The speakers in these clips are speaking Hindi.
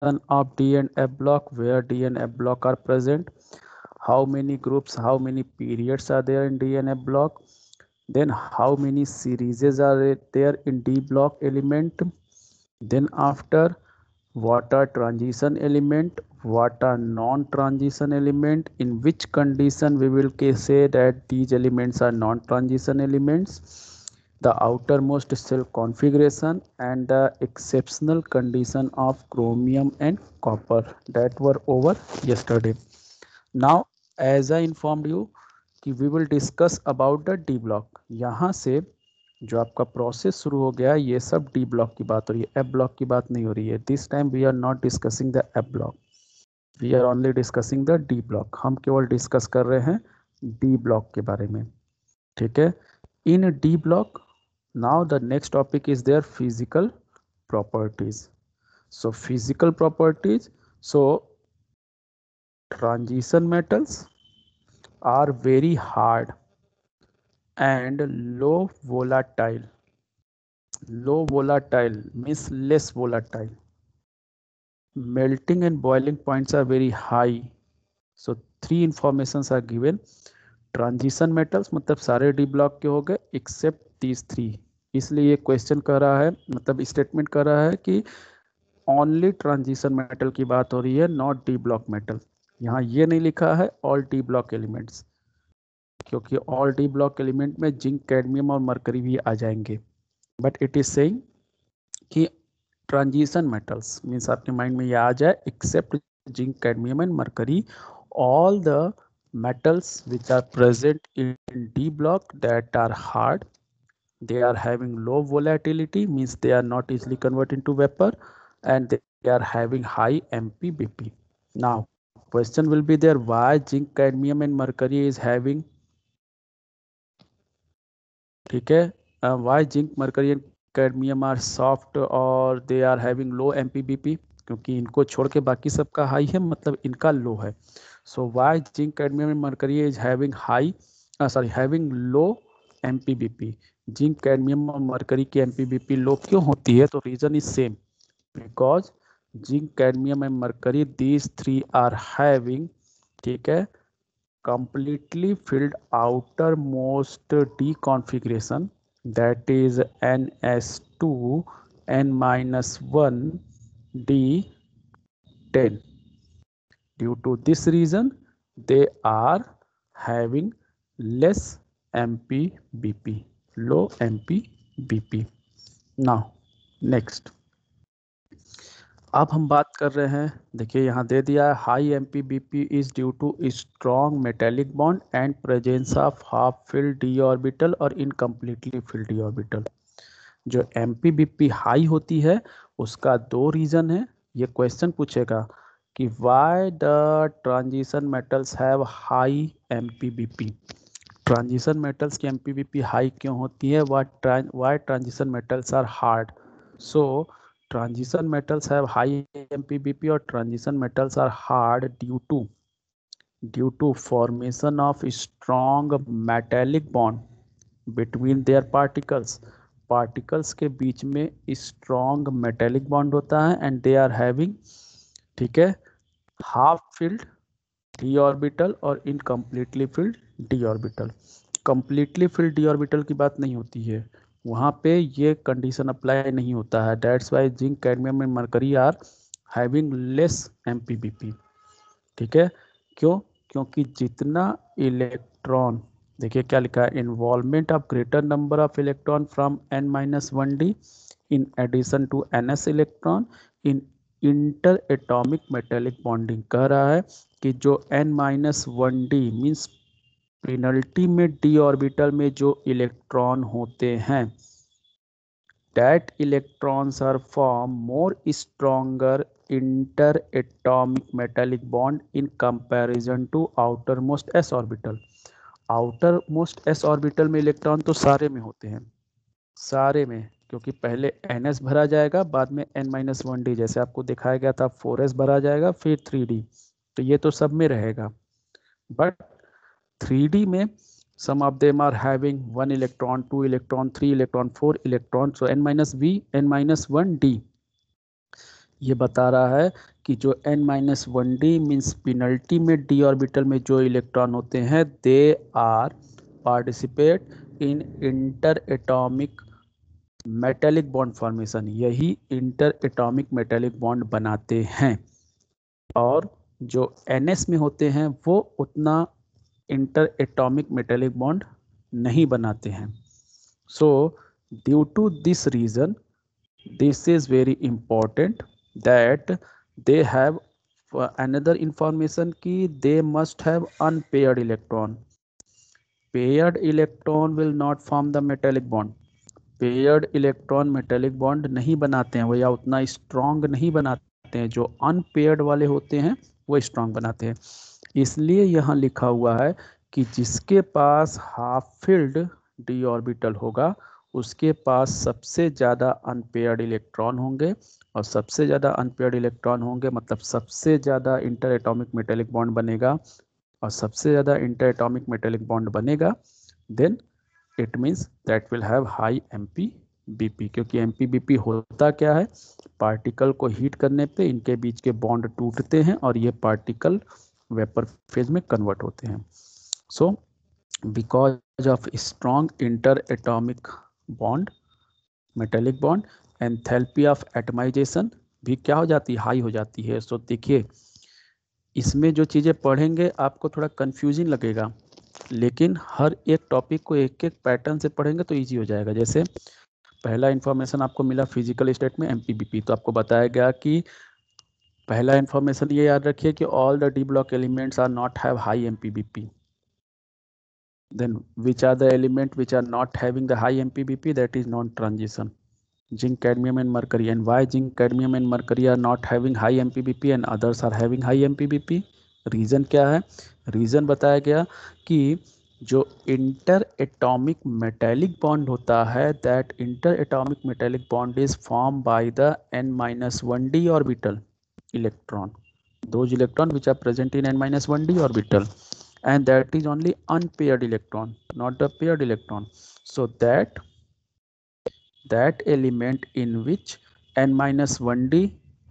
of D and F block, where D and F block are present, how many groups, how many periods are there in D and F block, then how many series are there in D block element, then after what are transition element, what are non-transition element, in which condition we will say that these elements are non-transition elements, the outermost cell configuration, and the exceptional condition of chromium and copper that were over yesterday. Now as I informed you कि we will discuss about the D block, यहाँ से जो आपका प्रोसेस शुरू हो गया ये सब डी ब्लॉक की बात हो रही है, एफ ब्लॉक की बात नहीं हो रही है. This time we are not discussing the F block, we are only discussing the D block. हम केवल डिस्कस कर रहे हैं डी ब्लॉक के बारे में. ठीक है. In D block now the next topic is there physical properties. So physical properties, so transition metals are very hard and low volatile. Low volatile means less volatile. Melting and boiling points are very high. So three informations are given. Transition metals मतलब सारे डी ब्लॉक के हो गए एक्सेप्ट दीज थ्री. इसलिए ये क्वेश्चन कर रहा है, मतलब स्टेटमेंट कर रहा है कि ओनली ट्रांजिशन मेटल की बात हो रही है, नॉट डी ब्लॉक मेटल. यहाँ ये नहीं लिखा है ऑल डी ब्लॉक एलिमेंट्स, क्योंकि ऑल डी ब्लॉक एलिमेंट में जिंक, कैडमियम और मरकरी भी आ जाएंगे. बट इट इज सेइंग कि ट्रांजिशन मेटल्स मीन्स आपके माइंड में ये आ जाए except zinc, cadmium and mercury, all the metals which are present in D block that are hard, they are having low volatility means they are not easily converted into vapor, and they are having high MPBP. Now question will be there, why zinc, cadmium and mercury is having, ठीक है, why zinc, mercury and cadmium are soft और they are having low MPBP, क्योंकि इनको छोड़ के बाकी सबका हाई है, मतलब इनका लो है. So why zinc, cadmium and mercury is having high, having low MPBP. Zinc, cadmium और मरकरी की MPBP लो क्यों होती है? तो reason is same, because zinc, cadmium and mercury these three are having, ठीक है, completely filled outermost D configuration, that is NS2 N-1 D10. Due to this reason they are having less MPBP, low MPBP. Now next, अब हम बात कर रहे हैं, देखिए यहाँ दे दिया है high MPBP is due to strong metallic bond and presence of half filled D orbital और इनकम्प्लीटली फिल्ड डी ऑर्बिटल. जो MPBP हाई होती है उसका दो रीजन है. ये क्वेश्चन पूछेगा कि why the transition metals have high MPBP. Transition metals की MPBP हाई क्यों होती है? Why transition metals are hard. So transition metals have high MPBP or transition metals are hard due to formation of strong metallic bond between their particles. particles के बीच में strong metallic bond होता है and they are having, ठीक है, half filled d orbital और incompletely filled d orbital. completely filled d orbital की बात नहीं होती है, वहाँ पे ये कंडीशन अप्लाई नहीं होता है. That's why zinc, cadmium and mercury are having less MPBP. ठीक है, क्यों? क्योंकि जितना इलेक्ट्रॉन, देखिए क्या लिखा है, involvement of greater number of electron from N-1D in addition to NS electron in interatomic metallic bonding. कह रहा है कि जो N-1D मीन्स पेनल्टी में d ऑर्बिटल में जो इलेक्ट्रॉन होते हैं, that electrons are form more stronger interatomic metallic bond in comparison to outermost s orbital. outermost s orbital में इलेक्ट्रॉन तो सारे में होते हैं, सारे में, क्योंकि पहले NS भरा जाएगा, बाद में N-1D, जैसे आपको दिखाया गया था 4S भरा जाएगा, फिर 3D, तो ये तो सब में रहेगा. बट 3D में some of them are having 1 electron, 2 electron, 3 electron, 4 electron, so N-V, N-1D. ये बता रहा है कि जो n-1d मीन्स पेनल्टी में d ऑर्बिटल में जो इलेक्ट्रॉन होते हैं they are participate in interatomic metallic bond formation, यही इंटर एटॉमिक मेटेलिक बॉन्ड बनाते हैं। और जो ns में होते हैं वो उतना इंटर एटॉमिक मेटेलिक बॉन्ड नहीं बनाते हैं। So due to this reason this is very important that they have another information ki they must have unpaired electron. Paired electron will not form the metallic bond. Paired electron metallic bond नहीं बनाते हैं वो, या उतना strong नहीं बनाते हैं। जो unpaired वाले होते हैं वो strong बनाते हैं। इसलिए यहाँ लिखा हुआ है कि जिसके पास हाफ फिल्ड d ऑर्बिटल होगा उसके पास सबसे ज़्यादा अनपेयर्ड इलेक्ट्रॉन होंगे, और सबसे ज़्यादा अनपेयर्ड इलेक्ट्रॉन होंगे मतलब सबसे ज़्यादा इंटर एटॉमिक मेटेलिक बॉन्ड बनेगा, और सबसे ज़्यादा इंटर एटॉमिक मेटेलिक बॉन्ड बनेगा then it means that will have high MPBP। क्योंकि MPBP होता क्या है, पार्टिकल को हीट करने पे इनके बीच के बॉन्ड टूटते हैं और ये पार्टिकल वेपर फेज में कन्वर्ट होते हैं। So because of strong interatomic bond metallic bond, enthalpy of atomisation भी क्या हो जाती है, हाई हो जाती है। सो देखिए इसमें जो चीज़ें पढ़ेंगे आपको थोड़ा कंफ्यूजिंग लगेगा, लेकिन हर एक टॉपिक को एक एक पैटर्न से पढ़ेंगे तो इजी हो जाएगा। जैसे पहला इन्फॉर्मेशन आपको मिला फिजिकल स्टेट में MPBP, तो आपको बताया गया कि पहला इन्फॉर्मेशन ये याद रखिए कि all the D block elements are not have high MPBP। then which are the element which are not having the high MPBP, that is non transition, zinc, cadmium and mercury. And why zinc, cadmium and mercury are not having high MPBP and others are having high MPBP? Reason क्या है, रीज़न बताया गया कि जो इंटर एटॉमिक मेटेलिक बॉन्ड होता है that inter atomic metallic bond is form by the n-1d orbital electron, those electron which are present in n-1d orbital, and that is only unpaired electron, not the paired electron. So that element in which n-1d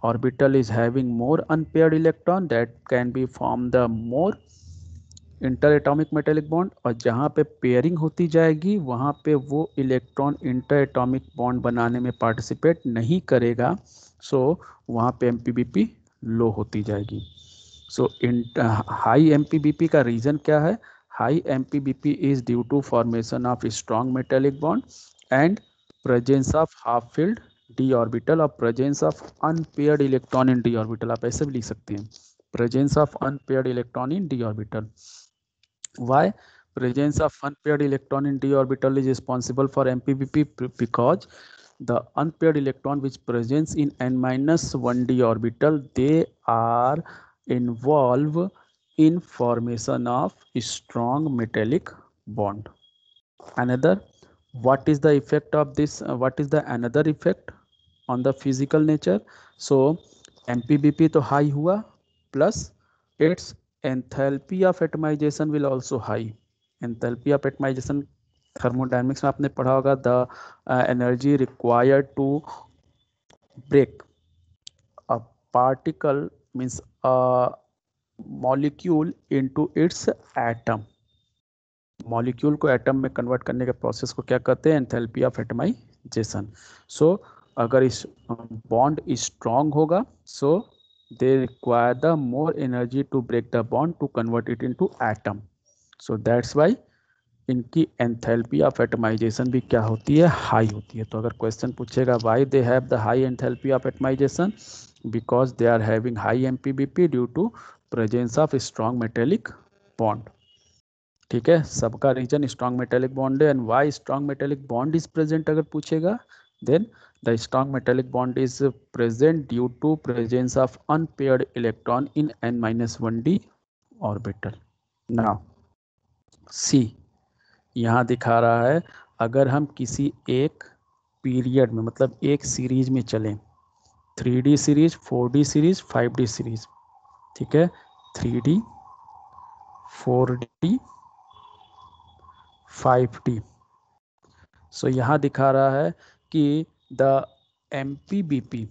orbital is having more unpaired electron, that can be form the more inter atomic metallic bond, और जहाँ पे पेयरिंग होती जाएगी वहाँ पे वो इलेक्ट्रॉन इंटर एटॉमिक बॉन्ड बनाने में पार्टिसिपेट नहीं करेगा। सो वहाँ पे MPBP लो होती जाएगी। सो हाई MPBP का रीज़न क्या है, high MPBP is due to formation of strong metallic bond and presence of half filled d orbital और presence of unpaired electron in d orbital. आप ऐसे भी लिख सकते हैं, presence of unpaired electron in d orbital. Why presence of unpaired electron in d orbital is responsible for MPBP? Because the unpaired electron which presents in n-1d orbital, they are involved in formation of strong metallic bond. Another, what is the effect of this, what is the another effect on the physical nature? So MPBP तो हाई हुआ plus it's enthalpy of atomisation will also high. Enthalpy of atomisation thermodynamics में आपने पढ़ा होगा, the energy required to break a particle means a molecule into its atom. Molecule को एटम में कन्वर्ट करने के प्रोसेस को क्या कहते हैं, एंथैल्पी ऑफ एटमाइजेशन। सो अगर इस बॉन्ड स्ट्रॉन्ग होगा so they require the more energy to break the bond to convert it into atom. So that's why इनकी एंथैल्पी ऑफ एटमाइजेशन भी क्या होती है, हाई होती है। तो अगर क्वेश्चन पूछेगा why they have the high enthalpy of atomisation, because they are having high MPBP due to presence of strong metallic bond. ठीक है, सबका रीजन स्ट्रॉन्ग मेटेलिक बॉन्ड है। And why strong metallic bond is present अगर पूछेगा, then the strong metallic bond is present due to presence of unpaired electron in n-1d orbital. Now see यहाँ दिखा रहा है अगर हम किसी एक पीरियड में मतलब एक सीरीज में चलें, 3D series, 4D series, 5D series, ठीक है, 3D 4D 5D। सो यहाँ दिखा रहा है कि the MPBP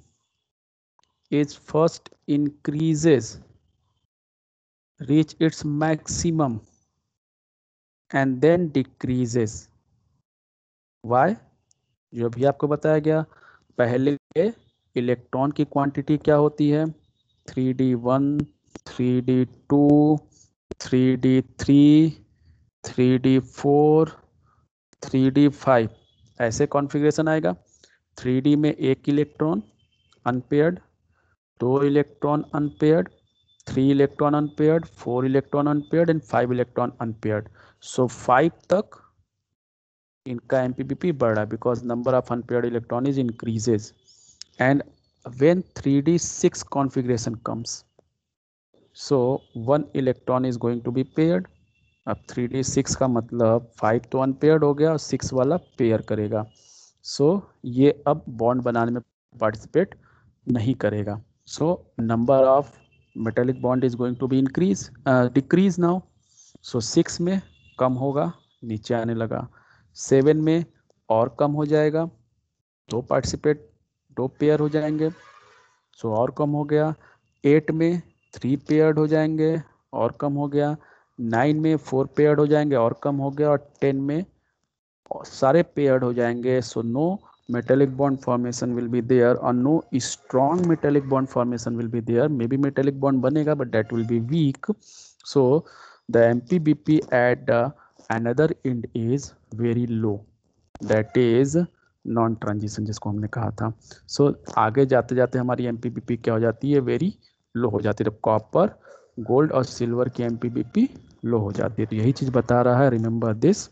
is first increases, reach its maximum and then decreases. Why? जो भी आपको बताया गया, पहले इलेक्ट्रॉन की क्वांटिटी क्या होती है, 3d1, 3d2, 3d3, 3d4, 3d5, ऐसे कॉन्फ़िगरेशन आएगा। 3d में एक electron unpaired, 2 electron unpaired, 3 electron unpaired, 4 electron unpaired and 5 electron unpaired. So 5 तक इनका एमपीबीपी बढ़ रहा है because number of unpaired electron is increases. And when 3d6 configuration comes, so 1 electron is going to be paired. अब 3d6 का मतलब 5 तो अनपेयर्ड हो गया और 6 वाला पेयर करेगा। सो ये अब बॉन्ड बनाने में पार्टिसिपेट नहीं करेगा। So number of metallic bond is going to be decrease now. So 6 में कम होगा, नीचे आने लगा। 7 में और कम हो जाएगा, 2 पार्टिसिपेट 2 पेयर हो जाएंगे, सो और कम हो गया। 8 में 3 पेयर्ड हो जाएंगे और कम हो गया। 9 में 4 पेयर्ड हो जाएंगे और कम हो गया। और 10 में सारे पेयर्ड हो जाएंगे। So no metallic bond formation will be there or no strong metallic bond formation will be there. Maybe metallic bond बनेगा but that will be weak. So the MPBP at the another end is very low, that is non transition जिसको हमने कहा था। सो आगे जाते जाते हमारी एमपीबीपी क्या हो जाती है, वेरी लो हो जाती है। कॉपर, गोल्ड और सिल्वर की एमपीबीपी लो हो जाती है। तो यही चीज बता रहा है, रिमेंबर दिस।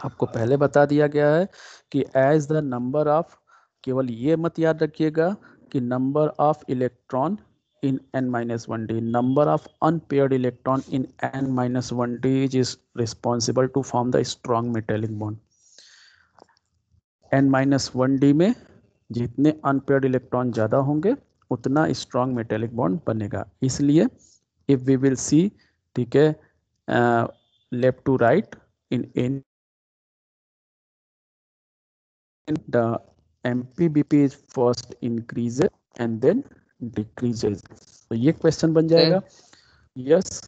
आपको पहले बता दिया गया है कि एज द नंबर ऑफ, केवल ये मत याद रखिएगा कि number of electron in n-1d, number of unpaired electron in n-1d is responsible to form the strong metallic bond. n-1d में जितने अनपेयर्ड इलेक्ट्रॉन ज़्यादा होंगे उतना स्ट्रॉन्ग मेटेलिक बॉन्ड बनेगा। इसलिए इफ वी विल सी, ठीक है, left to right in an the MPBP is first increases and then decreases. तो ये क्वेश्चन बन जाएगा। Yes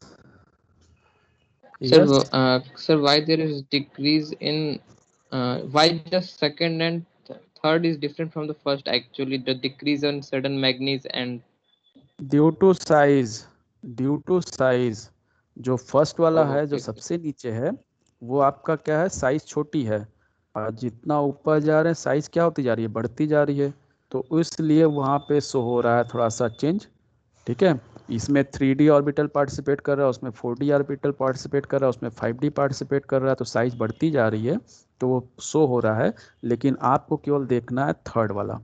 Sir, yes sir, why there is decrease in why just second and third is different from the first? Actually, the decrease on certain manganese and due to size जो फर्स्ट वाला है, जो okay, सबसे नीचे है, वो आपका क्या है, साइज छोटी है। और जितना ऊपर जा रहे हैं साइज क्या होती जा रही है, बढ़ती जा रही है। तो इसलिए वहाँ पे शो हो रहा है थोड़ा सा चेंज। ठीक है, इसमें 3D ऑर्बिटल पार्टिसिपेट कर रहा है, उसमें 4D ऑर्बिटल पार्टिसिपेट कर रहा है, उसमें 5D पार्टिसिपेट कर रहा है। तो साइज बढ़ती जा रही है, तो वो शो हो रहा है। लेकिन आपको केवल देखना है थर्ड वाला,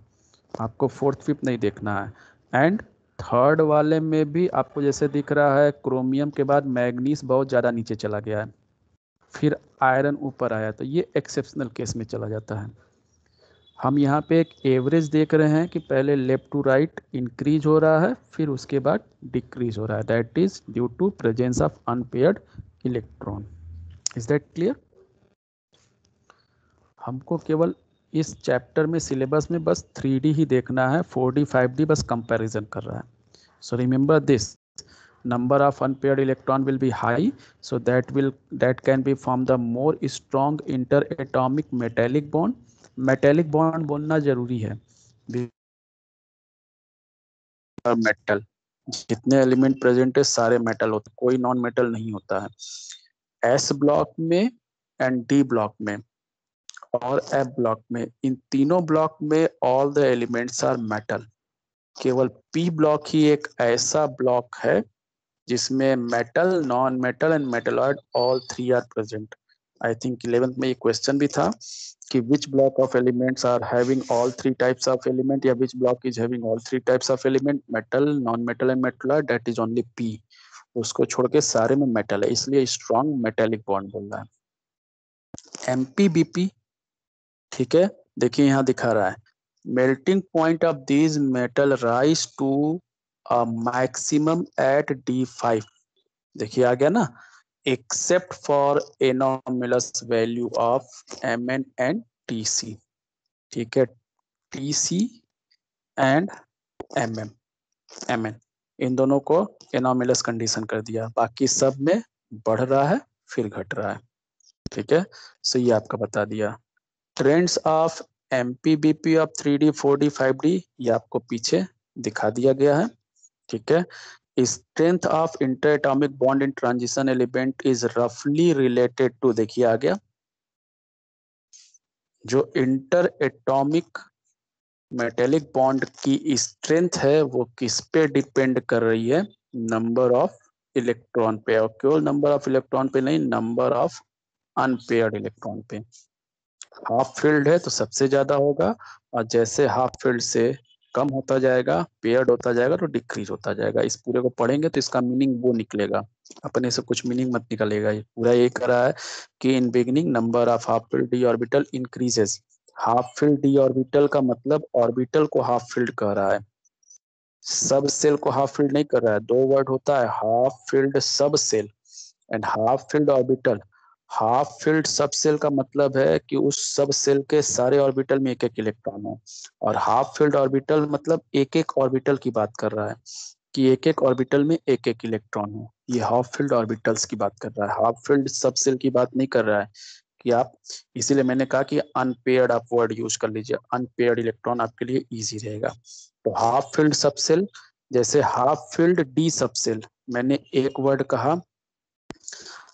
आपको फोर्थ फिफ्थ नहीं देखना है। एंड थर्ड वाले में भी आपको जैसे दिख रहा है, क्रोमियम के बाद मैग्नीज बहुत ज़्यादा नीचे चला गया है, फिर आयरन ऊपर आया, तो ये एक्सेप्शनल केस में चला जाता है। हम यहाँ पे एक एवरेज देख रहे हैं कि पहले लेफ्ट टू राइट इंक्रीज हो रहा है, फिर उसके बाद डिक्रीज हो रहा है। That is due to presence of unpaired electron. Is that clear? हमको केवल इस चैप्टर में सिलेबस में बस 3D ही देखना है, 4D 5D बस कंपैरिजन कर रहा है। So remember this, number of unpaired electron will be high, so that can be form the more strong interatomic metallic bond. metallic bond बोलना जरूरी है। मेटल, जितने एलिमेंट प्रेजेंट है सारे मेटल होते, कोई नॉन मेटल नहीं होता है। एस ब्लॉक में एंड डी ब्लॉक में और एफ ब्लॉक में, इन तीनों ब्लॉक में all the elements are metal. केवल पी ब्लॉक ही एक ऐसा ब्लॉक है जिसमें metal, non metal and metalloid all three are present. I think 11th में ये क्वेश्चन भी था कि which block of elements are having all three types of element, या which block is having all three types of element, metal, non metal and metalloid, that is only P. उसको छोड़ के सारे में मेटल है, इसलिए स्ट्रॉन्ग मेटेलिक बॉन्ड बोल रहा है। एमपीबीपी, ठीक है, देखिए यहाँ दिखा रहा है, melting point of these metal rise to a maximum at D5। देखिए आ गया ना, except for anomalous value of Mn and Tc। ठीक है, Tc एंड Mn, इन दोनों को एनोमलस कंडीशन कर दिया, बाकी सब में बढ़ रहा है फिर घट रहा है। ठीक है, सो ये आपका बता दिया। Trends of MPBP of 3D 4D 5D ये आपको पीछे दिखा दिया गया है। ठीक है, strength of inter atomic bond in transition element is रफली रिलेटेड टू, देखिए आ गया, जो इंटर एटॉमिक मेटेलिक बॉन्ड की स्ट्रेंथ है वो किस पे डिपेंड कर रही है, नंबर ऑफ इलेक्ट्रॉन पे, और केवल नंबर ऑफ इलेक्ट्रॉन पे नहीं, नंबर ऑफ अनपेयर्ड इलेक्ट्रॉन पे। हाफ फील्ड है तो सबसे ज्यादा होगा, और जैसे हाफ फील्ड से कम होता जाएगा, पेयर्ड होता जाएगा, तो डिक्रीज होता जाएगा। इस पूरे को पढ़ेंगे तो इसका मीनिंग वो निकलेगा, अपने से कुछ मीनिंग मत निकलेगा। ये पूरा ये कर रहा है कि in beginning number of half filled D orbital increases. Half filled D orbital का मतलब ऑर्बिटल को हाफ फील्ड कह रहा है, सब सेल को हाफ फील्ड नहीं कर रहा है। दो वर्ड होता है, half filled subshell and half filled orbital. Half filled subshell का मतलब है कि उस सब सेल के सारे ऑर्बिटल में एक एक इलेक्ट्रॉन हो, और हाफ फील्ड ऑर्बिटल मतलब एक एक ऑर्बिटल की बात कर रहा है कि एक एक ऑर्बिटल में एक एक इलेक्ट्रॉन हो। ये हाफ फील्ड ऑर्बिटल्स की बात कर रहा है, हाफ फील्ड सब सेल की बात नहीं कर रहा है कि आप, इसीलिए मैंने कहा कि अनपेयर्ड आप वर्ड यूज कर लीजिए, अनपेयर्ड इलेक्ट्रॉन आपके लिए इजी रहेगा। तो हाफ फील्ड सब सेल, जैसे हाफ फील्ड डी सब सेल, मैंने एक वर्ड कहा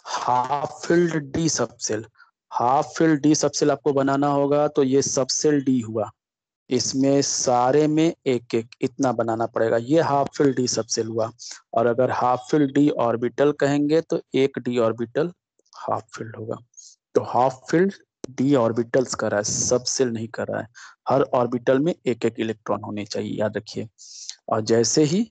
half filled D subshell. Half filled D subshell आपको बनाना होगा तो ये सबसेल डी हुआ, इसमें सारे में एक एक इतना बनाना पड़ेगा, ये हाफ फील्ड डी सबसेल हुआ। और अगर हाफ फील्ड डी ऑर्बिटल कहेंगे तो एक डी ऑर्बिटल हाफ फील्ड होगा। तो हाफ फील्ड डी ऑर्बिटल्स कर रहा है, सबसेल नहीं कर रहा है। हर ऑर्बिटल में एक एक इलेक्ट्रॉन होने चाहिए, याद रखिए। और जैसे ही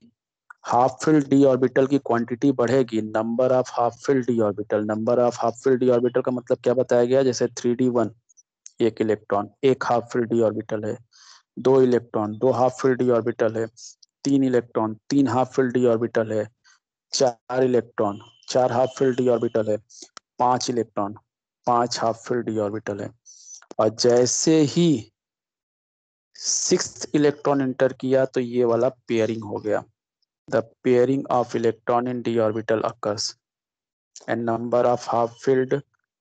हाफ फील्ड डी ऑर्बिटल की क्वांटिटी बढ़ेगी, number of half filled D orbital, number of half filled D orbital का मतलब क्या बताया गया, जैसे 3D1 एक इलेक्ट्रॉन, एक हाफ फील्ड डी ऑर्बिटल है। दो इलेक्ट्रॉन, दो हाफ फील्ड डी ऑर्बिटल है। तीन इलेक्ट्रॉन, तीन हाफ फील्ड डी ऑर्बिटल है। चार इलेक्ट्रॉन, चार हाफ फील्ड डी ऑर्बिटल है। पांच इलेक्ट्रॉन, पांच हाफ फील्ड डी ऑर्बिटल है। और जैसे ही सिक्स्थ इलेक्ट्रॉन एंटर किया तो ये वाला पेयरिंग हो गया, the pairing of electron in d orbital occurs and number of half filled,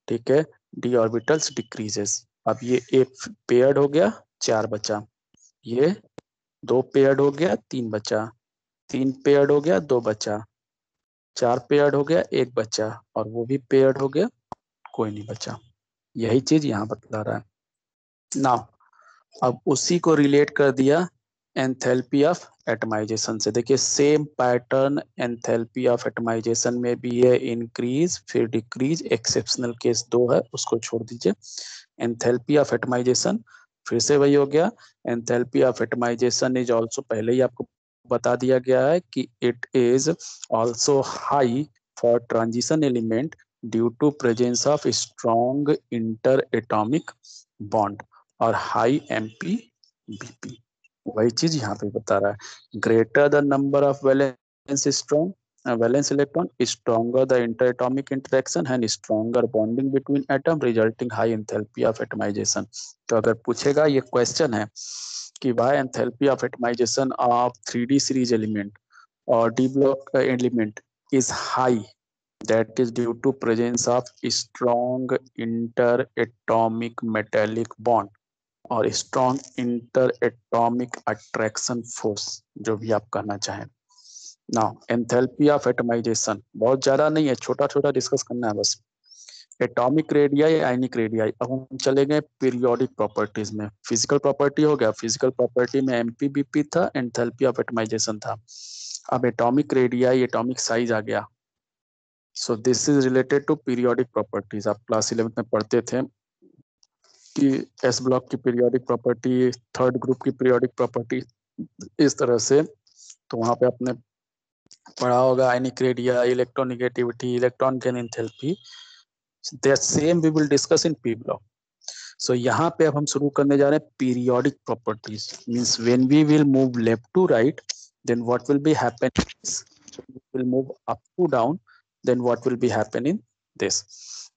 ठीक है, d orbitals decreases। अब ये एक पेयर्ड हो गया, चार बचा, ये दो पेयर्ड हो गया, तीन बचा, तीन पेयर्ड हो गया, दो बचा, चार पेयर्ड हो गया, एक बचा, और वो भी पेयर्ड हो गया, कोई नहीं बचा। यही चीज यहाँ बतला रहा है। नाउ अब उसी को रिलेट कर दिया एंथैल्पी ऑफ एटमाइजेशन से। देखिए same pattern enthalpy of atomisation में भी है, इंक्रीज फिर डिक्रीज, एक्सेप्शनल केस दो है उसको छोड़ दीजिए। एंथैल्पी ऑफ एटमाइजेशन फिर से वही हो गया, enthalpy of atomisation is also, पहले ही आपको बता दिया गया है कि it is also high for transition element due to presence of strong interatomic bond और हाई MPBP। वही चीज यहाँ पे बता रहा है, greater the number of valence strong valence electron, stronger the interatomic interaction and stronger bonding between atom resulting high enthalpy of atomization। तो अगर पूछेगा, ये क्वेश्चन है कि why enthalpy of atomization of 3D series element or D block element is high, that is due to presence of strong interatomic metallic bond और strong inter atomic attraction force, जो भी आप कहना चाहें। नाउ एंथैल्पी ऑफ एटमाइजेशन बहुत ज्यादा नहीं है, छोटा छोटा डिस्कस करना है बस। Atomic radii, ionic radii. अब हम चले गए पीरियोडिक प्रॉपर्टीज में। फिजिकल प्रॉपर्टी हो गया, फिजिकल प्रॉपर्टी में MPBP था, एंथैल्पी ऑफ एटमाइजेशन था। अब एटॉमिक रेडियाई, एटॉमिक साइज आ गया। So this is related to periodic properties. आप क्लास 11 में पढ़ते थे कि एस ब्लॉक की पीरियोडिक प्रॉपर्टी, थर्ड ग्रुप की पीरियोडिक प्रॉपर्टी, इस तरह से। तो वहां पे आपने पढ़ा होगा ionic radio, electronegativity, electron gain enthalpy, that same we will discuss in P block. So यहाँ पे अब हम शुरू करने जा रहे हैं periodic properties. Means when we will move left to right then what will be happen, will move up to down then what will be happen in this.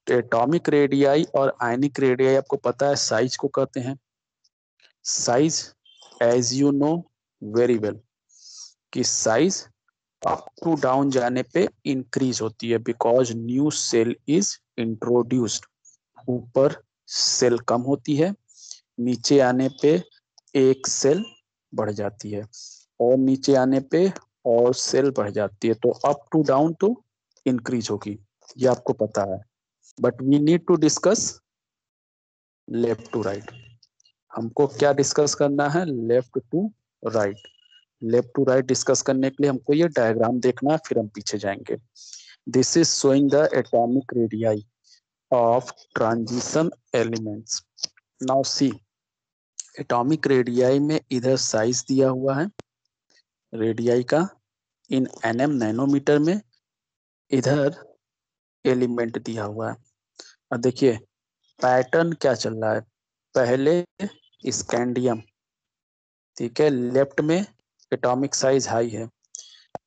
तो एटॉमिक रेडियाई और आयनिक रेडियाई आपको पता है साइज को कहते हैं। Size as you know very well, कि साइज अप टू डाउन जाने पे इंक्रीज होती है because new shell is introduced. ऊपर सेल कम होती है, नीचे आने पे एक सेल बढ़ जाती है, और नीचे आने पे और सेल बढ़ जाती है। तो अप टू डाउन तो इंक्रीज होगी, ये आपको पता है। But we need to discuss left to right. हमको क्या डिस्कस करना है? Left to right. Left to right discuss करने के लिए हमको ये डायग्राम देखना है, फिर हम पीछे जाएंगे। This is showing the atomic radii of transition elements. Now see, atomic radii में इधर साइज दिया हुआ है रेडियाई का इन एनएम नैनोमीटर में, इधर एलिमेंट दिया हुआ है। और देखिए पैटर्न क्या चल रहा है। पहले स्कैंडियम, ठीक है, लेफ्ट में एटॉमिक साइज हाई है,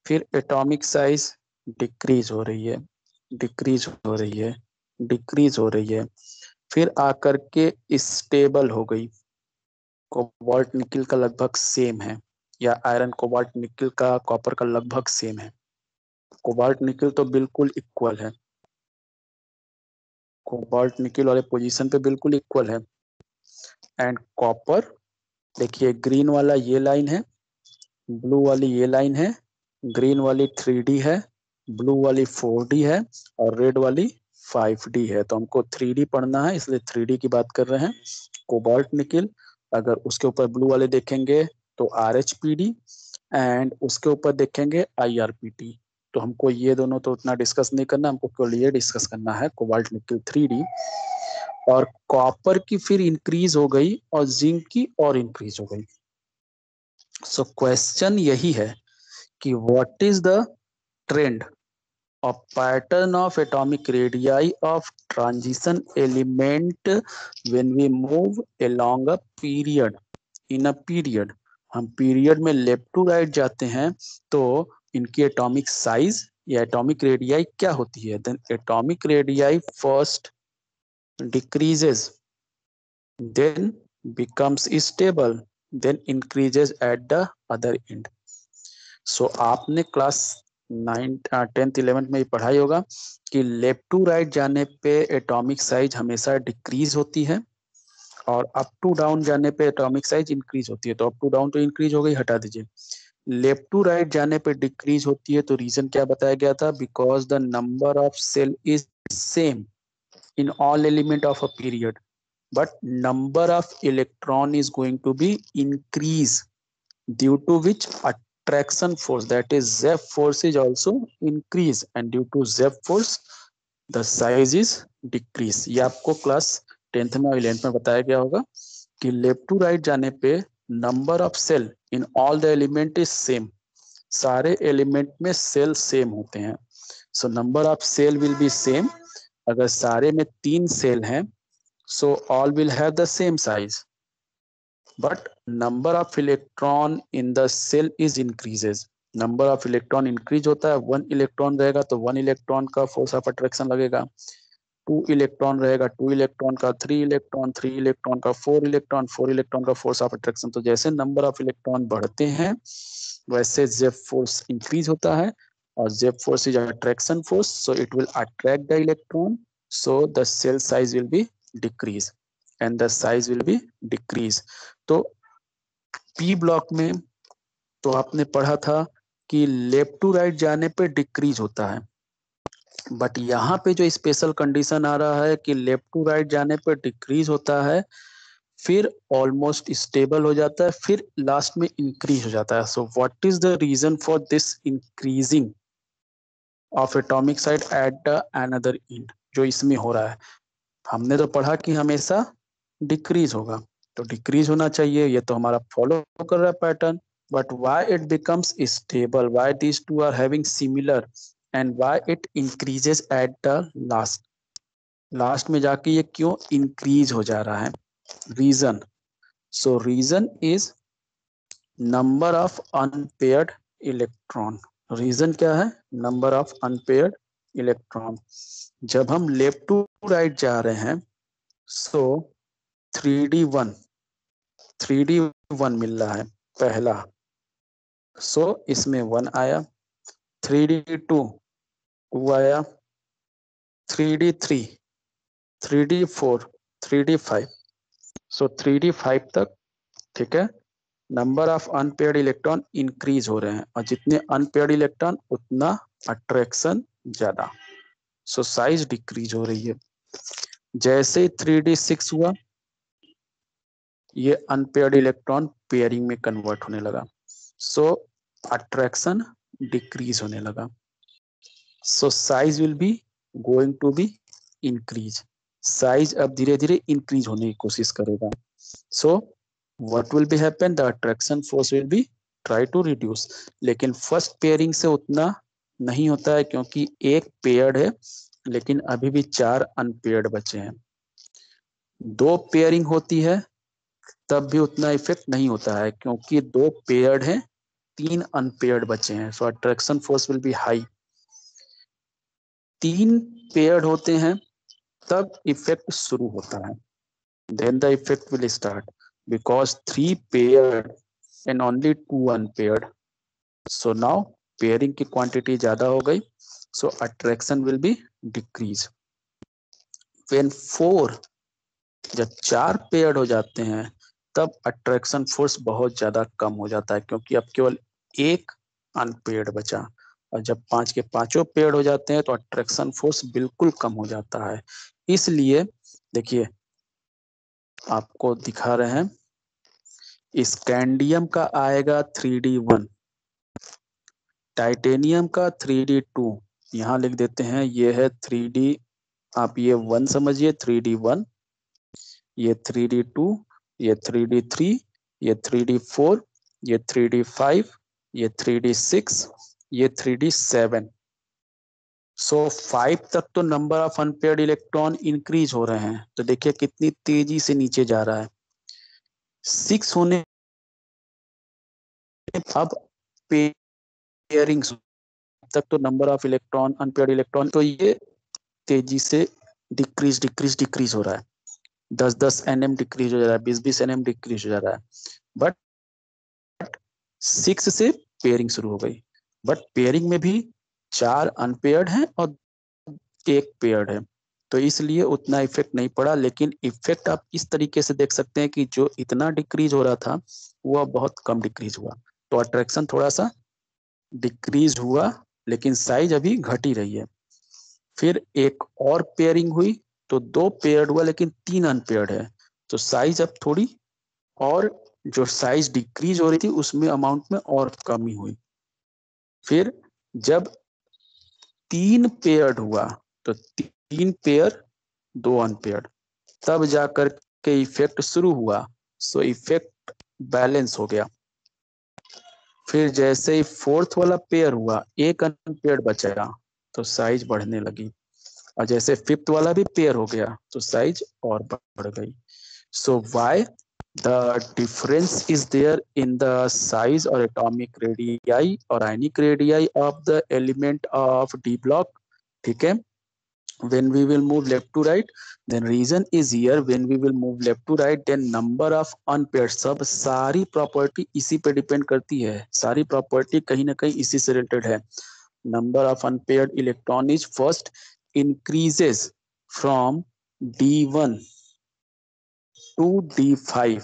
फिर एटॉमिक साइज डिक्रीज हो रही है, डिक्रीज हो रही है, डिक्रीज हो रही है, फिर आकर के स्टेबल हो गई। कोबाल्ट निकिल का लगभग सेम है, या आयरन कोबाल्ट निकिल का कॉपर का लगभग सेम है। कोबाल्ट निकिल तो बिल्कुल इक्वल है, कोबाल्ट निकिल वाले पोजीशन पे बिल्कुल इक्वल है। एंड कॉपर, देखिए ग्रीन वाला ये लाइन है, ब्लू वाली ये लाइन है, ग्रीन वाली 3D है, ब्लू वाली 4D है, और रेड वाली 5D है। तो हमको 3D पढ़ना है, इसलिए 3D की बात कर रहे हैं। कोबाल्ट निकिल, अगर उसके ऊपर ब्लू वाले देखेंगे तो RHPD, एंड उसके ऊपर देखेंगे IRPT। तो हमको ये दोनों तो उतना डिस्कस नहीं करना, हमको केवल ये डिस्कस करना है कोबाल्ट निकिल 3D। और कॉपर की फिर इंक्रीज हो गई और जिंक की और इंक्रीज हो गई। सो क्वेश्चन यही है कि what is the trend of pattern of atomic radii of transition element when we move along a period, in a period। हम पीरियड में लेफ्ट टू राइट जाते हैं तो इनकी एटॉमिक साइज या एटॉमिक रेडियाई क्या होती है? Then atomic radii first decreases, then becomes stable, then increases at the other end। So आपने क्लास 10th 11th में पढ़ाई होगा कि लेफ्ट टू राइट जाने पे एटॉमिक साइज हमेशा डिक्रीज होती है, और अप टू डाउन जाने पे एटॉमिक साइज इंक्रीज होती है। तो अप टू डाउन तो इंक्रीज हो गई, हटा दीजिए। लेफ्ट टू राइट जाने पे डिक्रीज होती है, तो रीजन क्या बताया गया था? Because the number of shell is same in all element of a period, but number of electron is going to be increase due to which attraction force, that is Z force, is also increase, and due to Z force the size is decrease। ये आपको क्लास 10th में और 11th में बताया गया होगा कि लेफ्ट टू राइट जाने पे number of shell in all the element is same, सारे एलिमेंट में सेल सेम होते हैं। So number of shell will be same. अगर सारे में 3 सेल हैं so all will have the same size, but number of electron in the cell is increases। Number of electron increase होता है, 1 इलेक्ट्रॉन रहेगा तो 1 इलेक्ट्रॉन का फोर्स ऑफ अट्रैक्शन लगेगा, 2 इलेक्ट्रॉन रहेगा 2 इलेक्ट्रॉन का, 3 इलेक्ट्रॉन 3 इलेक्ट्रॉन का, 4 इलेक्ट्रॉन 4 इलेक्ट्रॉन का फोर्स ऑफ अट्रैक्शन। तो जैसे नंबर ऑफ इलेक्ट्रॉन बढ़ते हैं वैसे जेब फोर्स इंक्रीज होता है, और जेब force is attraction force, so it will attract the electron, so the cell size will be decrease and the size will be decrease। तो पी ब्लॉक में तो आपने पढ़ा था कि लेफ्ट टू राइट जाने पे डिक्रीज होता है, बट यहाँ पे जो स्पेशल कंडीशन आ रहा है कि लेफ्ट टू राइट जाने पे डिक्रीज होता है, फिर ऑलमोस्ट स्टेबल हो जाता है, फिर लास्ट में इंक्रीज हो जाता है। So what is the reason for this increasing of atomic size at the another end, जो इसमें हो रहा है? हमने तो पढ़ा कि हमेशा डिक्रीज होगा, तो डिक्रीज होना चाहिए, ये तो हमारा फॉलो कर रहा है pattern. But why it becomes stable, why these two are having similar, and why it increases at the last, last में जाके ये क्यों इंक्रीज हो जा रहा है? Reason, so reason is number of unpaired electron. Reason क्या है? Number of unpaired electron. जब हम लेफ्ट टू राइट जा रहे हैं सो 3D1 मिल रहा है पहला, सो इसमें 1 आया, 3D2 2 आया, 3D3 3D4 3D5, सो 3D5 तक, ठीक है। Number of unpaired electron increase हो रहे हैं और जितने अनपेयर्ड इलेक्ट्रॉन उतना अट्रैक्शन ज्यादा, सो साइज डिक्रीज हो रही है। जैसे ही 3D6 हुआ, ये अनपेयर्ड इलेक्ट्रॉन पेयरिंग में कन्वर्ट होने लगा, सो अट्रैक्शन डिक्रीज होने लगा, so size will be going to be increase. Size अब धीरे धीरे इंक्रीज होने की कोशिश करेगा, so what will be happen, the attraction force will be try to reduce। लेकिन फर्स्ट पेयरिंग से उतना नहीं होता है क्योंकि एक पेयर्ड है लेकिन अभी भी 4 अनपेयर्ड बचे हैं। 2 पेयरिंग होती है तब भी उतना इफेक्ट नहीं होता है क्योंकि 2 पेयर्ड हैं, 3 अनपेयर्ड बचे हैं, so attraction force will be high. 3 paired होते हैं तब इफेक्ट शुरू होता है, then the effect will start because 3 paired and only 2 unpaired, so now pairing की quantity ज्यादा हो गई, so attraction will be decrease। when 4, जब 4 paired हो जाते हैं तब attraction force बहुत ज्यादा कम हो जाता है क्योंकि अब केवल एक अनपेयर्ड बचा, और जब 5 के पांचों पेयर्ड हो जाते हैं तो अट्रैक्शन फोर्स बिल्कुल कम हो जाता है। इसलिए देखिए आपको दिखा रहे हैं, स्कैंडियम का आएगा 3D1, टाइटेनियम का 3D2, यहाँ लिख देते हैं ये है 3D, आप ये 1 समझिए 3D1, ये 3D2, ये 3D3, ये 3D4, ये 3D5, ये 3D6, ये 3D7, सो 5 तक तो number of unpaired electron increase हो रहे हैं, तो देखिए कितनी तेजी से नीचे जा रहा है। 6 होने अब पेयरिंग तक तो number of electron unpaired electron तो ये तेजी से डिक्रीज हो रहा है, 10-10 nm डिक्रीज हो जा रहा है, 20-20 nm डिक्रीज हो जा रहा है, बट 6 से पेयरिंग शुरू हो गई, बट पेयरिंग में भी 4 अनपेयर्ड हैं और एक पेयर्ड है, तो इसलिए उतना इफेक्ट नहीं पड़ा। लेकिन इफेक्ट आप इस तरीके से देख सकते हैं कि जो इतना डिक्रीज हो रहा था वह बहुत कम डिक्रीज हुआ, तो अट्रैक्शन थोड़ा सा डिक्रीज हुआ लेकिन साइज अभी घट ही रही है। फिर एक और पेयरिंग हुई तो 2 पेयर्ड हुआ लेकिन 3 अनपेयर्ड है, तो साइज अब थोड़ी और जो साइज डिक्रीज हो रही थी उसमें अमाउंट में और कमी हुई। फिर जब 3 पेयर्ड हुआ तो 3 पेयर 2 अनपेयर्ड, तब जाकर के इफेक्ट शुरू हुआ, सो इफेक्ट बैलेंस हो गया। फिर जैसे ही 4th वाला पेयर हुआ, एक अनपेयर्ड बचेगा तो साइज बढ़ने लगी, और जैसे 5th वाला भी पेयर हो गया तो साइज और बढ़ गई। So why the difference is there in the size और एटॉमिक रेडियाई और ionic radii of the element of D block, ठीक है। when we will move left to right, then reason is here, when we will move left to right then number of unpaired, सब सारी प्रॉपर्टी इसी पे डिपेंड करती है, सारी प्रॉपर्टी कहीं ना कहीं इसी से रिलेटेड है। Number of unpaired electron is first increases from D1 to D5,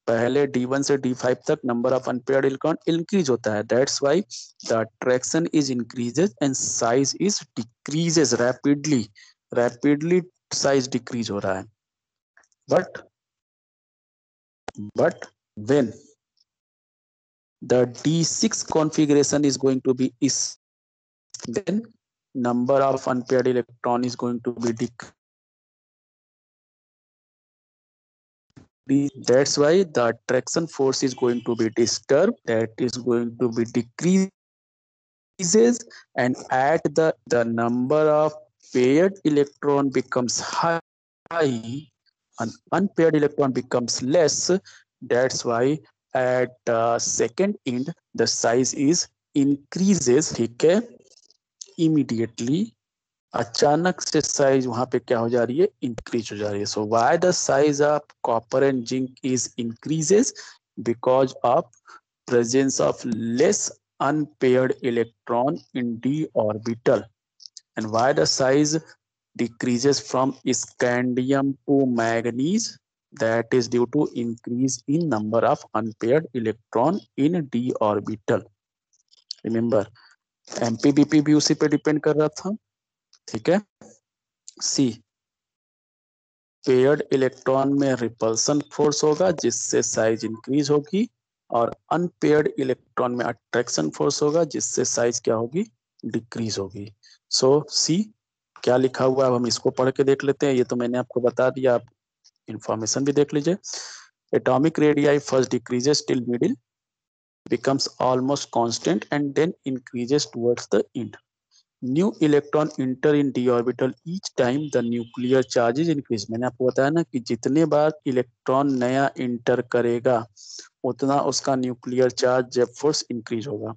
पहले D1 से D5 तक number of unpaired electron increase होता है, that's why the attraction is increases and size is decreases rapidly size decrease हो रहा है। But when the D6 configuration is going to be is, then number of unpaired electron is going to be decreased, that's why the attraction force is going to be disturbed, that is going to be decreases, and at the number of paired electron becomes high and unpaired electron becomes less, that's why at the second end the size is increases, ठीक है। immediately अचानक से साइज वहां पे क्या हो जा रही है, इंक्रीज हो जा रही है। सो why the size of copper and zinc is increases, because of presence of less unpaired electron in d orbital. And why the size decreases from scandium to manganese? That is due to increase in number of unpaired electron in d orbital. Remember, एमपीबीपी भी उसी पे डिपेंड कर रहा था, ठीक है। सी, पेयर्ड इलेक्ट्रॉन में रिपल्सन फोर्स होगा जिससे साइज इंक्रीज होगी, और अनपेयर्ड इलेक्ट्रॉन में अट्रैक्शन फोर्स होगा जिससे साइज क्या होगी, डिक्रीज होगी। सो सी क्या लिखा हुआ है, अब हम इसको पढ़ के देख लेते हैं। ये तो मैंने आपको बता दिया, आप इंफॉर्मेशन भी देख लीजिए। Atomic radii first decreases till middle, becomes almost constant and then increases towards the end. New electron enter in d orbital each time the nuclear charge is increased. मैंने आपको बताया ना कि जितने बार इलेक्ट्रॉन नया इंटर करेगा उतना उसका न्यूक्लियर चार्ज जेब फोर्स इंक्रीज होगा,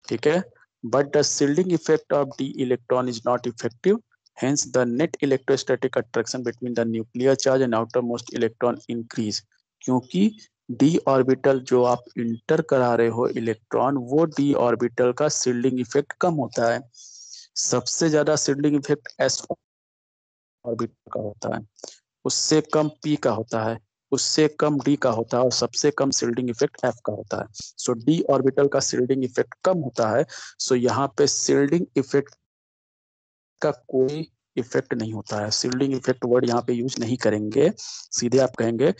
ठीक है। But the shielding effect of D electron is not effective, hence the net electrostatic attraction between the nuclear charge and outermost electron increase. क्योंकि डी ऑर्बिटल जो आप इंटर करा रहे हो इलेक्ट्रॉन, वो डी ऑर्बिटल का शिल्डिंग इफेक्ट कम होता है। सबसे ज्यादा शिल्डिंग इफेक्ट एस ऑर्बिटल का होता है, उससे कम पी का होता है, उससे कम डी का होता है, और सबसे कम शिल्डिंग इफेक्ट एफ का होता है। सो डी ऑर्बिटल का शिल्डिंग इफेक्ट कम होता है। सो यहाँ पे शिल्डिंग इफेक्ट का कोई इफेक्ट नहीं होता है। शिल्डिंग इफेक्ट वर्ड यहाँ पे यूज नहीं करेंगे, सीधे आप कहेंगे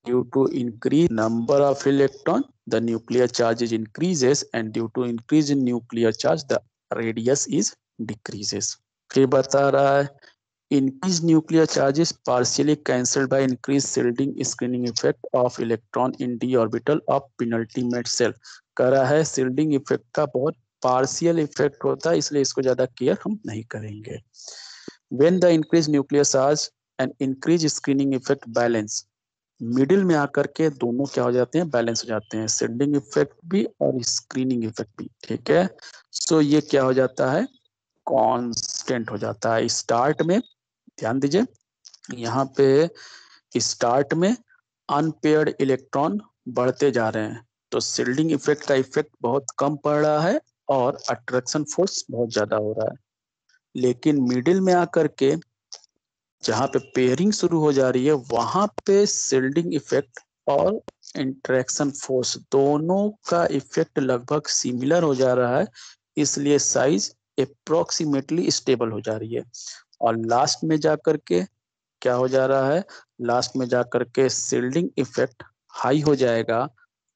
due to increase number of electron the nuclear charge is increases, and due to increase in nuclear charge the radius is decreases. फिर बता रहा है increased nuclear charge is partially cancelled by increased shielding screening effect of electron in d orbital of penultimate shell. कह रहा है shielding effect का बहुत पार्शियल इफेक्ट होता है, इसलिए इसको ज्यादा केयर हम नहीं करेंगे। when the increased nuclear charge and increased screening effect balance, middle में आकर के दोनों क्या हो जाते हैं, बैलेंस हो जाते हैं, शिल्डिंग इफेक्ट भी और स्क्रीनिंग इफेक्ट भी, ठीक है। सो ये क्या हो जाता है, कांस्टेंट हो जाता है। स्टार्ट में ध्यान दीजिए, यहाँ पे स्टार्ट में अनपेयर्ड इलेक्ट्रॉन बढ़ते जा रहे हैं, तो शिल्डिंग इफेक्ट का इफेक्ट बहुत कम पड़ रहा है और अट्रैक्शन फोर्स बहुत ज्यादा हो रहा है। लेकिन मिडिल में आकर के जहां पे पेयरिंग शुरू हो जा रही है, वहां पे शिल्डिंग इफेक्ट और इंटरेक्शन फोर्स दोनों का इफेक्ट लगभग सिमिलर हो जा रहा है, इसलिए साइज अप्रोक्सीमेटली स्टेबल हो जा रही है। और लास्ट में जाकर के क्या हो जा रहा है, लास्ट में जाकर के शिल्डिंग इफेक्ट हाई हो जाएगा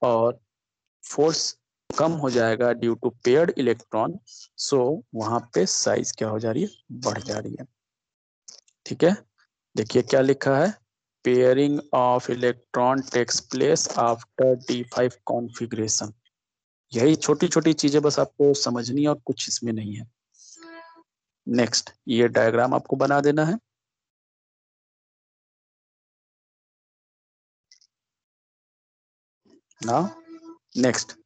और फोर्स कम हो जाएगा ड्यू टू पेयर्ड इलेक्ट्रॉन। सो वहां पे साइज क्या हो जा रही है, बढ़ जा रही है, ठीक है। देखिए क्या लिखा है, pairing of electron takes place after D5 configuration. यही छोटी छोटी चीजें बस आपको समझनी है और कुछ इसमें नहीं है। नेक्स्ट, ये डायग्राम आपको बना देना है। नाउ नेक्स्ट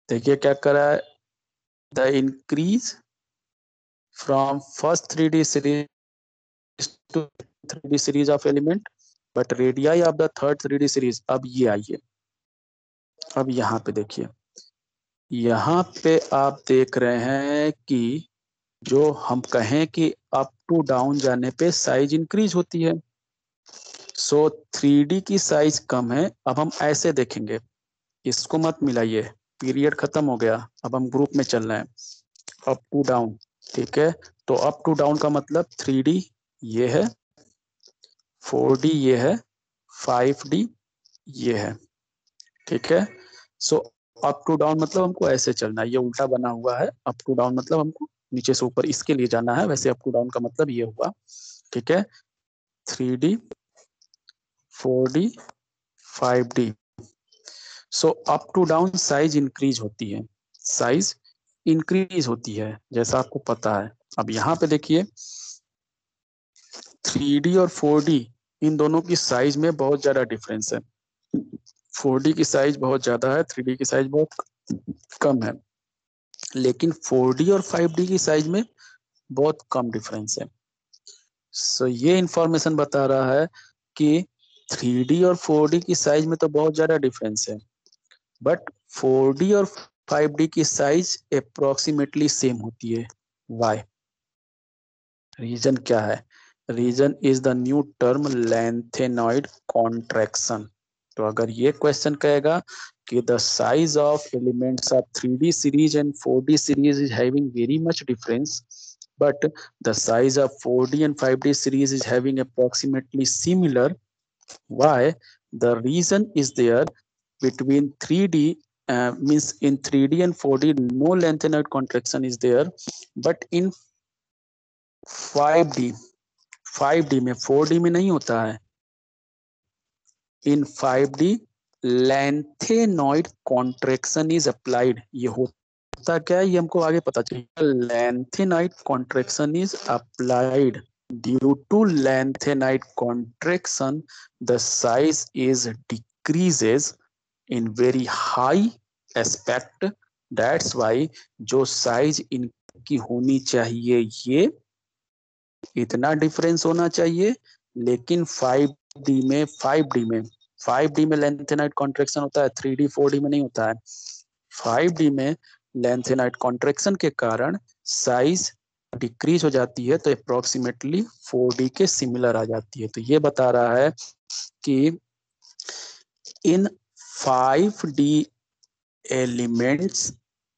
देखिए क्या कर रहा है, the increase from first 3D series to 3D series of element, but radii of the third 3D series. अब ये आइए, अब यहाँ पे देखिए, यहाँ पे आप देख रहे हैं कि जो हम कहें कि अप टू डाउन जाने पे साइज इंक्रीज होती है। सो 3D की साइज कम है। अब हम ऐसे देखेंगे, इसको मत मिलाइए, पीरियड खत्म हो गया, अब हम ग्रुप में चल रहे हैं, अप टू डाउन, ठीक है। तो अप टू डाउन का मतलब 3D ये है, 4D ये है, 5D ये है, ठीक है। सो अप टू डाउन मतलब हमको ऐसे चलना है, ये उल्टा बना हुआ है। अप टू डाउन मतलब हमको नीचे से ऊपर इसके लिए जाना है, वैसे अप टू डाउन का मतलब ये हुआ, ठीक है। 3D 4D 5D। So up to down size increase होती है, साइज इंक्रीज होती है जैसा आपको पता है। अब यहाँ पे देखिए 3D और 4D इन दोनों की साइज में बहुत ज्यादा डिफरेंस है। 4D की साइज बहुत ज्यादा है, 3D की साइज बहुत कम है, लेकिन 4D और 5D की साइज में बहुत कम डिफरेंस है। सो ये इंफॉर्मेशन बता रहा है कि 3D और 4D की साइज में तो बहुत ज्यादा डिफरेंस है, बट 4D और 5D की साइज अप्रोक्सीमेटली सेम होती है। वाई? रीजन क्या है? Reason is the new term lanthanoid contraction. तो अगर ये क्वेश्चन कहेगा कि the size of elements of 3D series and 4D series is having very much difference, but the size of 4D and 5D series is having approximately similar. Why? The reason is there between 3D, means in 3D and 4D no lengthenoid contraction is there, but in 5D, 5D में 4D में नहीं होता है। इन 5D lengthenoid contraction is applied। ये होता क्या है ये हमको आगे पता चलेगा। lengthenoid contraction is applied। Due to lengthenite contraction, the size is decreases in very high aspect. That's why जो size इनकी होनी चाहिए ये इतना डिफरेंस होना चाहिए, लेकिन 5D में लेंथेनाइट कॉन्ट्रेक्शन होता है, 3D 4D में नहीं होता है। 5D में लेंथेनाइट कॉन्ट्रेक्शन के कारण साइज डिक्रीज हो जाती है, तो अप्रोक्सीमेटली 4D के सिमिलर आ जाती है। तो ये बता रहा है कि इन 5D elements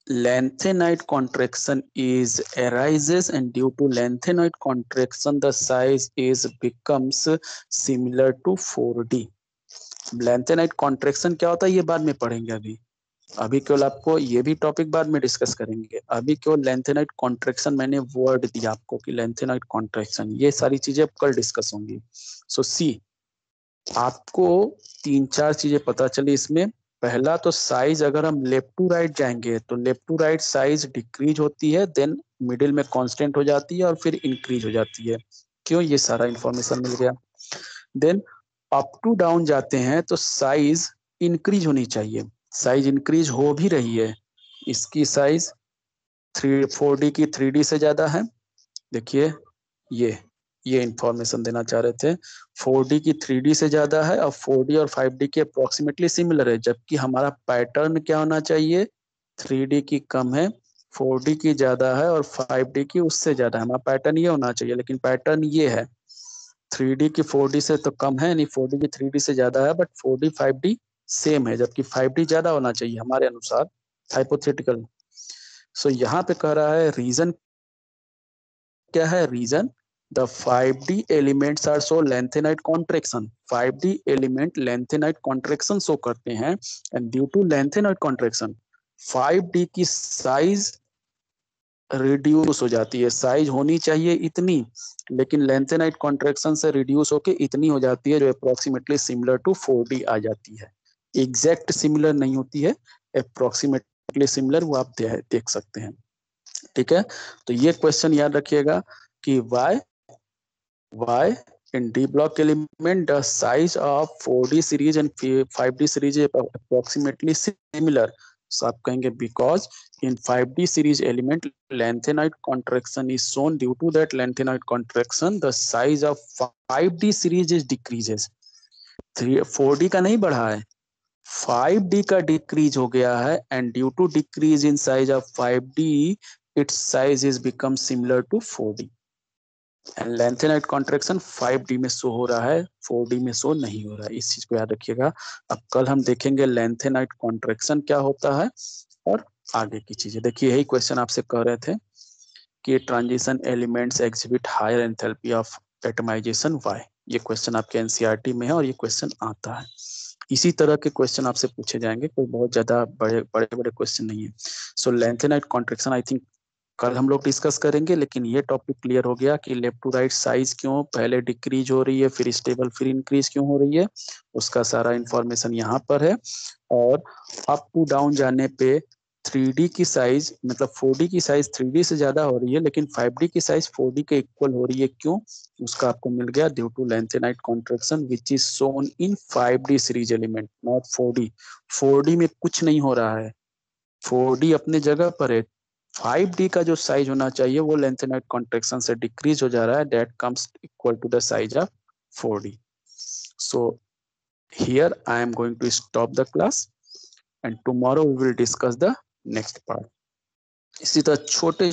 lengthenite contraction is arises, and due to lengthenite contraction the size is becomes similar to 4D। lengthenite contraction क्या होता है ये बाद में पढ़ेंगे। अभी केवल आपको ये भी टॉपिक बाद में डिस्कस करेंगे। अभी केवल लेंथेनाइट कॉन्ट्रैक्शन मैंने वर्ड दिया आपको कि लेंथेनाइट कॉन्ट्रैक्शन, ये सारी चीजें कल डिस्कस होंगी। सो सी, आपको तीन चार चीजें पता चली इसमें। पहला तो साइज, अगर हम लेफ्ट टू राइट जाएंगे तो left to right size decrease होती है, देन मिडिल में कांस्टेंट हो जाती है और फिर इंक्रीज हो जाती है। क्यों? ये सारा इंफॉर्मेशन मिल गया। देन अप टू डाउन जाते हैं तो साइज इंक्रीज होनी चाहिए, साइज इंक्रीज हो भी रही है। इसकी साइज 4D की 3D से ज्यादा है। देखिए ये इंफॉर्मेशन देना चाह रहे थे, 4D की 3D से ज्यादा है और 4D और 5D के अप्रोक्सीमेटली सिमिलर है, जबकि हमारा पैटर्न क्या होना चाहिए? 3D की कम है, 4D की ज्यादा है और 5D की उससे ज्यादा है। हमारा पैटर्न ये होना चाहिए, लेकिन पैटर्न ये है, 3D की 4D से तो कम है, नहीं 4D की 3D से ज्यादा है, बट 4D 5D सेम है, जबकि 5D ज्यादा होना चाहिए हमारे अनुसार, हाइपोथेटिकल। सो यहाँ पे कह रहा है रीजन क्या है? Reason the 5D elements are show lanthanide contraction. 5D element lanthanide contraction show करते हैं, and due to lanthanide contraction 5D की साइज रिड्यूस हो जाती है। साइज होनी चाहिए इतनी, लेकिन लेंथेनाइट कॉन्ट्रैक्शन से रिड्यूस होके इतनी हो जाती है जो अप्रोक्सीमेटली सिमिलर टू 4D आ जाती है। एग्जैक्ट सिमिलर नहीं होती है, अप्रोक्सीमेटली सिमिलर, वो आप देख सकते हैं। ठीक है, तो ये क्वेश्चन याद रखिएगा कि Y in D block element the size of 4D series and 5D series is approximately similar। So आप कहेंगे because in 5D series element lengthenite contraction is shown, due to that lengthenite contraction the size of 5D series is decreases। 4D का नहीं बढ़ा है, 5D का डिक्रीज हो गया है, and due to decrease in size of 5D its size is become similar to 4D। And lanthanide contraction 5D में शो हो रहा है, 4D में शो नहीं हो रहा है। इस चीज को याद रखिएगा। अब कल हम देखेंगे लेंथेनाइट कॉन्ट्रैक्शन क्या होता है और आगे की चीजें। देखिए यही क्वेश्चन आपसे कह रहे थे कि transition elements exhibit higher enthalpy of atomization why. ये क्वेश्चन आपके एनसीईआरटी में है और ये क्वेश्चन आता है। इसी तरह के क्वेश्चन आपसे पूछे जाएंगे, कोई बहुत ज्यादा बड़े बड़े क्वेश्चन नहीं है। सो लेंथेनाइट कॉन्ट्रैक्शन आई थिंक कल हम लोग डिस्कस करेंगे, लेकिन ये टॉपिक क्लियर हो गया कि लेफ्ट टू राइट साइज क्यों पहले डिक्रीज हो रही है, फिर स्टेबल, फिर इंक्रीज क्यों हो रही है, उसका सारा इंफॉर्मेशन यहाँ पर है। और अप टू डाउन जाने पे 3D की साइज, मतलब 4D की साइज 3D से ज्यादा हो रही है, लेकिन 5D की साइज 4D के इक्वल हो रही है। क्यों? उसका आपको मिल गया, due to lanthanide contraction which is shown in 5D series element, not 4D। 4D में कुछ नहीं हो रहा है, 4D अपने जगह पर है। 5D का जो साइज होना चाहिए वो लेंथेनाइट कॉन्ट्रैक्शन से डिक्रीज हो जा रहा है, that comes equal to the size of 4D। So here I am going to stop the class. and tomorrow we will discuss the next part. इसी तरह छोटे